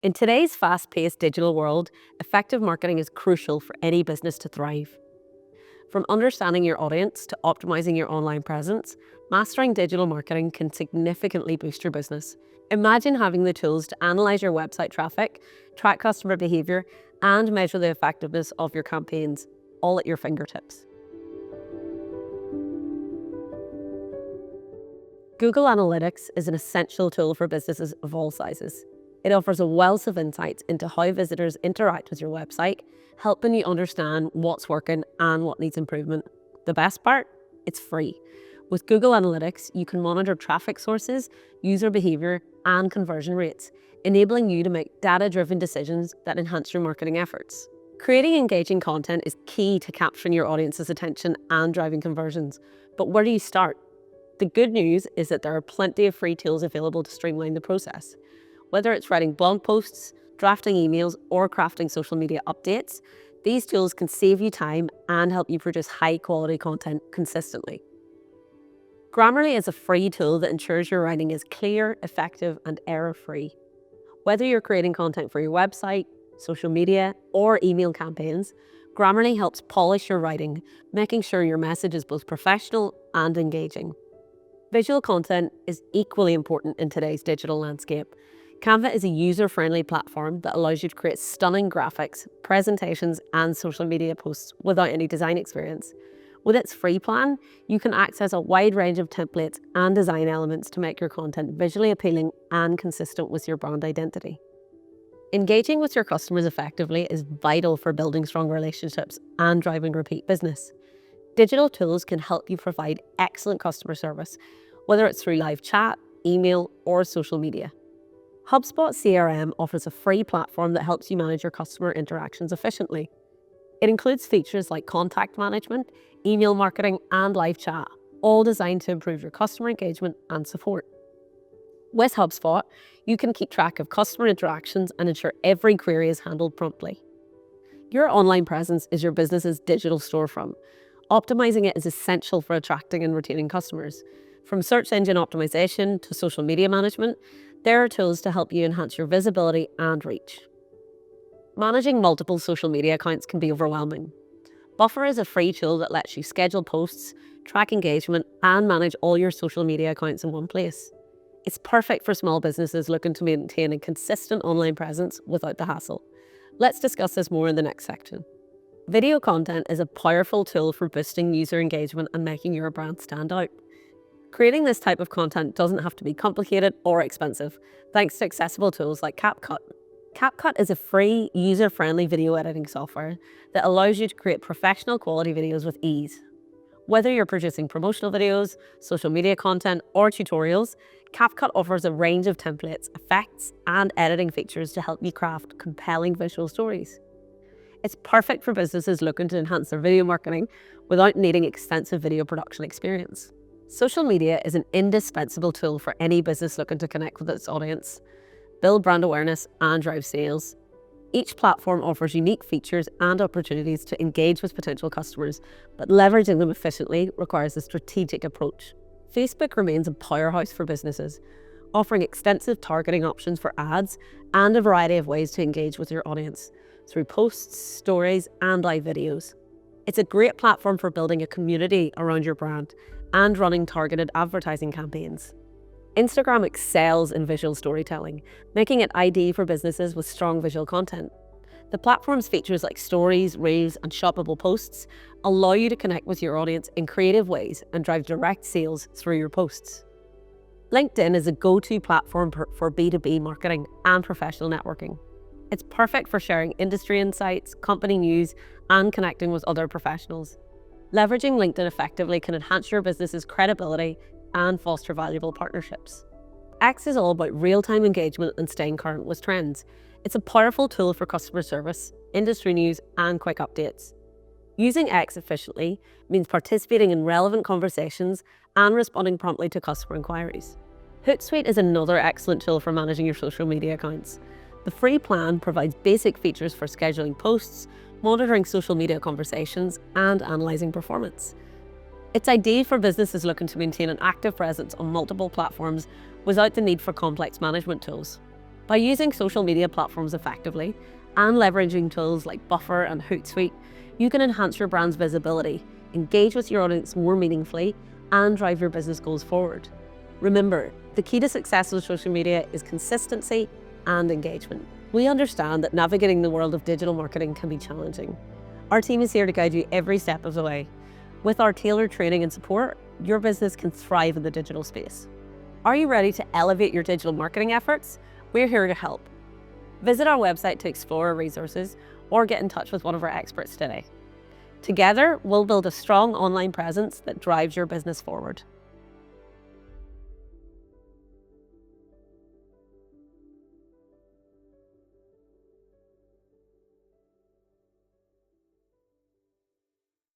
In today's fast-paced digital world, effective marketing is crucial for any business to thrive. From understanding your audience to optimizing your online presence, mastering digital marketing can significantly boost your business. Imagine having the tools to analyze your website traffic, track customer behavior, and measure the effectiveness of your campaigns, all at your fingertips. Google Analytics is an essential tool for businesses of all sizes. It offers a wealth of insights into how visitors interact with your website, helping you understand what's working and what needs improvement. The best part? It's free. With Google Analytics, you can monitor traffic sources, user behavior, and conversion rates, enabling you to make data-driven decisions that enhance your marketing efforts. Creating engaging content is key to capturing your audience's attention and driving conversions. But where do you start? The good news is that there are plenty of free tools available to streamline the process. Whether it's writing blog posts, drafting emails, or crafting social media updates, these tools can save you time and help you produce high-quality content consistently. Grammarly is a free tool that ensures your writing is clear, effective, and error-free. Whether you're creating content for your website, social media, or email campaigns, Grammarly helps polish your writing, making sure your message is both professional and engaging. Visual content is equally important in today's digital landscape. Canva is a user-friendly platform that allows you to create stunning graphics, presentations, and social media posts without any design experience. With its free plan, you can access a wide range of templates and design elements to make your content visually appealing and consistent with your brand identity. Engaging with your customers effectively is vital for building strong relationships and driving repeat business. Digital tools can help you provide excellent customer service, whether it's through live chat, email, or social media. HubSpot CRM offers a free platform that helps you manage your customer interactions efficiently. It includes features like contact management, email marketing, and live chat, all designed to improve your customer engagement and support. With HubSpot, you can keep track of customer interactions and ensure every query is handled promptly. Your online presence is your business's digital storefront. Optimizing it is essential for attracting and retaining customers. From search engine optimization to social media management, there are tools to help you enhance your visibility and reach. Managing multiple social media accounts can be overwhelming. Buffer is a free tool that lets you schedule posts, track engagement, and manage all your social media accounts in one place. It's perfect for small businesses looking to maintain a consistent online presence without the hassle. Let's discuss this more in the next section. Video content is a powerful tool for boosting user engagement and making your brand stand out. Creating this type of content doesn't have to be complicated or expensive, thanks to accessible tools like CapCut. CapCut is a free, user-friendly video editing software that allows you to create professional quality videos with ease. Whether you're producing promotional videos, social media content, or tutorials, CapCut offers a range of templates, effects, and editing features to help you craft compelling visual stories. It's perfect for businesses looking to enhance their video marketing without needing extensive video production experience. Social media is an indispensable tool for any business looking to connect with its audience, build brand awareness, and drive sales. Each platform offers unique features and opportunities to engage with potential customers, but leveraging them efficiently requires a strategic approach. Facebook remains a powerhouse for businesses, offering extensive targeting options for ads and a variety of ways to engage with your audience through posts, stories, and live videos. It's a great platform for building a community around your brand and running targeted advertising campaigns. Instagram excels in visual storytelling, making it ideal for businesses with strong visual content. The platform's features like stories, reels, and shoppable posts allow you to connect with your audience in creative ways and drive direct sales through your posts. LinkedIn is a go-to platform for B2B marketing and professional networking. It's perfect for sharing industry insights, company news, and connecting with other professionals. Leveraging LinkedIn effectively can enhance your business's credibility and foster valuable partnerships. X is all about real-time engagement and staying current with trends. It's a powerful tool for customer service, industry news, and quick updates. Using X efficiently means participating in relevant conversations and responding promptly to customer inquiries. Hootsuite is another excellent tool for managing your social media accounts. The free plan provides basic features for scheduling posts, monitoring social media conversations, and analysing performance. It's ideal for businesses looking to maintain an active presence on multiple platforms without the need for complex management tools. By using social media platforms effectively and leveraging tools like Buffer and Hootsuite, you can enhance your brand's visibility, engage with your audience more meaningfully, and drive your business goals forward. Remember, the key to success with social media is consistency and engagement. We understand that navigating the world of digital marketing can be challenging. Our team is here to guide you every step of the way. With our tailored training and support, your business can thrive in the digital space. Are you ready to elevate your digital marketing efforts? We're here to help. Visit our website to explore our resources or get in touch with one of our experts today. Together, we'll build a strong online presence that drives your business forward.